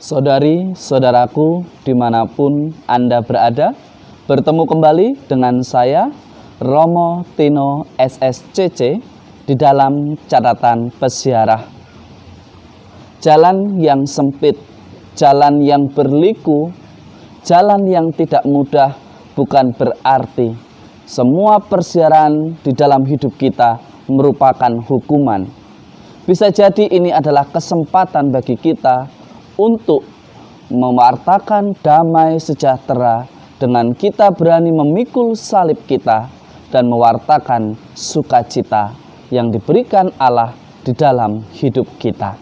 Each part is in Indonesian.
Saudari-saudaraku dimanapun Anda berada, bertemu kembali dengan saya Romo Tino SSCC di dalam catatan peziarah. Jalan yang sempit, jalan yang berliku, jalan yang tidak mudah bukan berarti semua persiaran di dalam hidup kita merupakan hukuman. Bisa jadi ini adalah kesempatan bagi kita untuk mewartakan damai sejahtera dengan kita berani memikul salib kita dan mewartakan sukacita yang diberikan Allah di dalam hidup kita.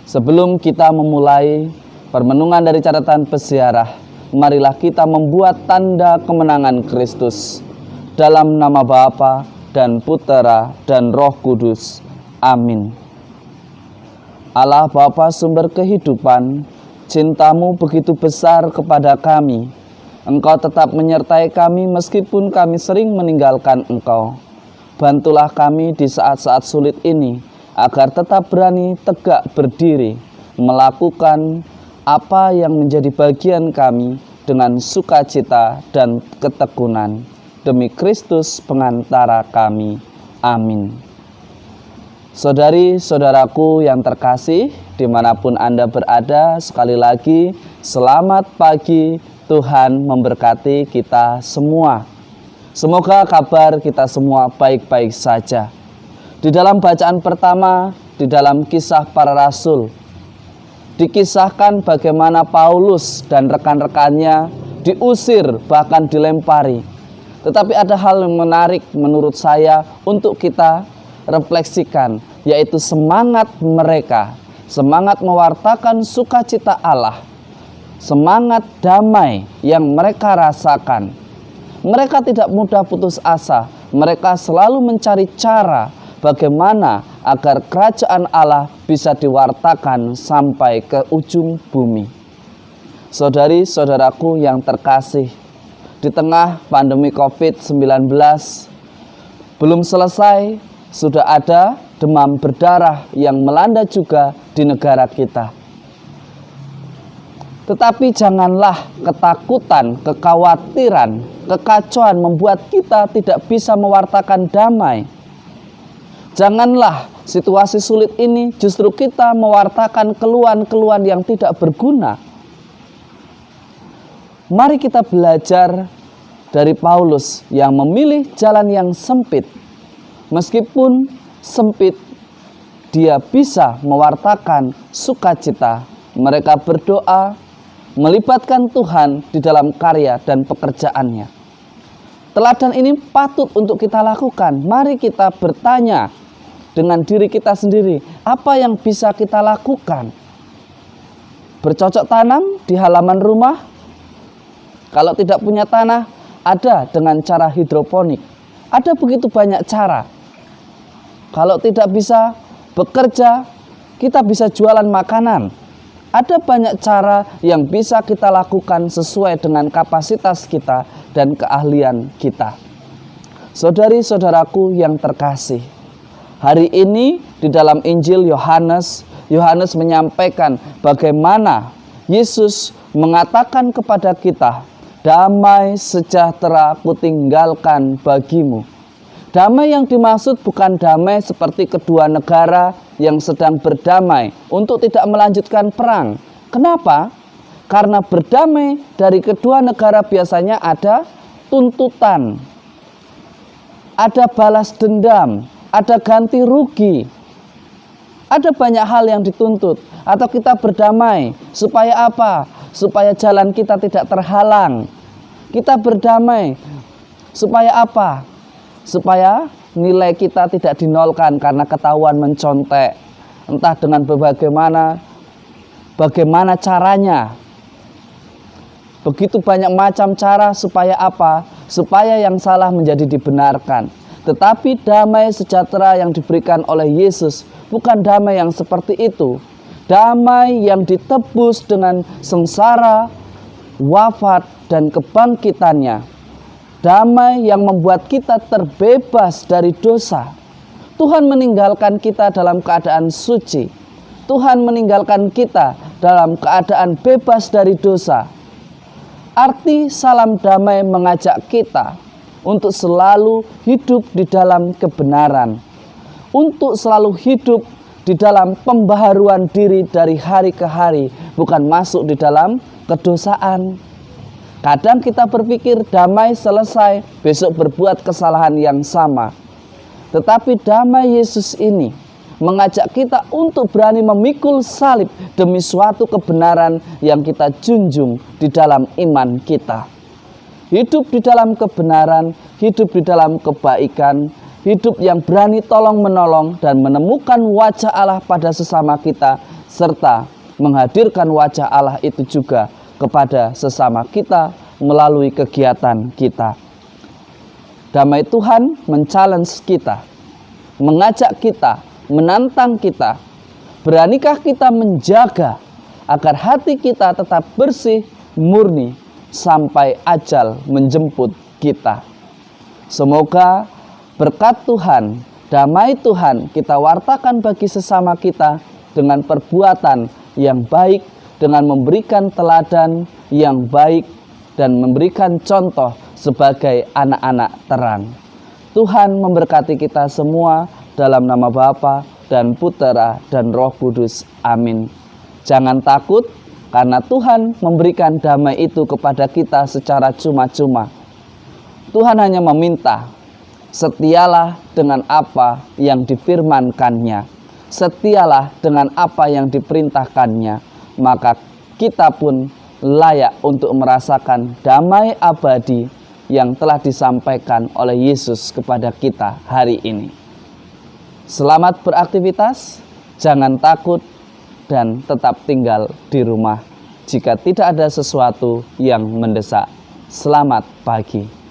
Sebelum kita memulai permenungan dari catatan peziarah, marilah kita membuat tanda kemenangan Kristus dalam nama Bapa dan Putera dan Roh Kudus. Amin. Allah Bapa sumber kehidupan, cinta-Mu begitu besar kepada kami. Engkau tetap menyertai kami meskipun kami sering meninggalkan Engkau. Bantulah kami di saat-saat sulit ini, agar tetap berani tegak berdiri, melakukan apa yang menjadi bagian kami dengan sukacita dan ketekunan. Demi Kristus pengantara kami. Amin. Saudari-saudaraku yang terkasih, dimanapun Anda berada, sekali lagi selamat pagi, Tuhan memberkati kita semua. Semoga kabar kita semua baik-baik saja. Di dalam bacaan pertama, di dalam Kisah Para Rasul, dikisahkan bagaimana Paulus dan rekan-rekannya diusir, bahkan dilempari. Tetapi ada hal yang menarik menurut saya untuk kita refleksikan, yaitu semangat mereka, semangat mewartakan sukacita Allah, semangat damai yang mereka rasakan. Mereka tidak mudah putus asa, mereka selalu mencari cara bagaimana agar kerajaan Allah bisa diwartakan sampai ke ujung bumi. Saudari-saudaraku yang terkasih, di tengah pandemi COVID-19 belum selesai, sudah ada demam berdarah yang melanda juga di negara kita. Tetapi janganlah ketakutan, kekhawatiran, kekacauan membuat kita tidak bisa mewartakan damai. Janganlah situasi sulit ini justru kita mewartakan keluhan-keluhan yang tidak berguna. Mari kita belajar dari Paulus yang memilih jalan yang sempit. Meskipun sempit, dia bisa mewartakan sukacita. Mereka berdoa, melibatkan Tuhan di dalam karya dan pekerjaannya. Teladan ini patut untuk kita lakukan. Mari kita bertanya dengan diri kita sendiri, apa yang bisa kita lakukan? Bercocok tanam di halaman rumah? Kalau tidak punya tanah, ada dengan cara hidroponik. Ada begitu banyak cara. Kalau tidak bisa bekerja, kita bisa jualan makanan. Ada banyak cara yang bisa kita lakukan sesuai dengan kapasitas kita dan keahlian kita. Saudari-saudaraku yang terkasih, hari ini di dalam Injil Yohanes menyampaikan bagaimana Yesus mengatakan kepada kita, damai sejahtera kutinggalkan bagimu. Damai yang dimaksud bukan damai seperti kedua negara yang sedang berdamai untuk tidak melanjutkan perang. Kenapa? Karena berdamai dari kedua negara biasanya ada tuntutan, ada balas dendam, ada ganti rugi, ada banyak hal yang dituntut. Atau kita berdamai supaya apa? Supaya jalan kita tidak terhalang. Kita berdamai supaya apa? Supaya nilai kita tidak dinolkan karena ketahuan mencontek. Entah dengan bagaimana caranya. Begitu banyak macam cara supaya apa? Supaya yang salah menjadi dibenarkan. Tetapi damai sejahtera yang diberikan oleh Yesus bukan damai yang seperti itu. Damai yang ditebus dengan sengsara, wafat, dan kebangkitannya. Damai yang membuat kita terbebas dari dosa. Tuhan meninggalkan kita dalam keadaan suci. Tuhan meninggalkan kita dalam keadaan bebas dari dosa. Arti salam damai mengajak kita untuk selalu hidup di dalam kebenaran, untuk selalu hidup di dalam pembaharuan diri dari hari ke hari, bukan masuk di dalam kedosaan. Kadang kita berpikir damai selesai, besok berbuat kesalahan yang sama. Tetapi damai Yesus ini mengajak kita untuk berani memikul salib demi suatu kebenaran yang kita junjung di dalam iman kita. Hidup di dalam kebenaran, hidup di dalam kebaikan, hidup yang berani tolong-menolong dan menemukan wajah Allah pada sesama kita, serta menghadirkan wajah Allah itu juga kepada sesama kita melalui kegiatan kita. Damai Tuhan men-challenge kita, mengajak kita, menantang kita. Beranikah kita menjaga agar hati kita tetap bersih, murni, sampai ajal menjemput kita. Semoga berkat Tuhan, damai Tuhan kita wartakan bagi sesama kita dengan perbuatan yang baik, dengan memberikan teladan yang baik, dan memberikan contoh sebagai anak-anak terang. Tuhan memberkati kita semua dalam nama Bapa dan Putera dan Roh Kudus. Amin. Jangan takut, karena Tuhan memberikan damai itu kepada kita secara cuma-cuma. Tuhan hanya meminta, setialah dengan apa yang difirmankannya, setialah dengan apa yang diperintahkannya, maka kita pun layak untuk merasakan damai abadi yang telah disampaikan oleh Yesus kepada kita hari ini. Selamat beraktivitas, jangan takut, dan tetap tinggal di rumah jika tidak ada sesuatu yang mendesak. Selamat pagi.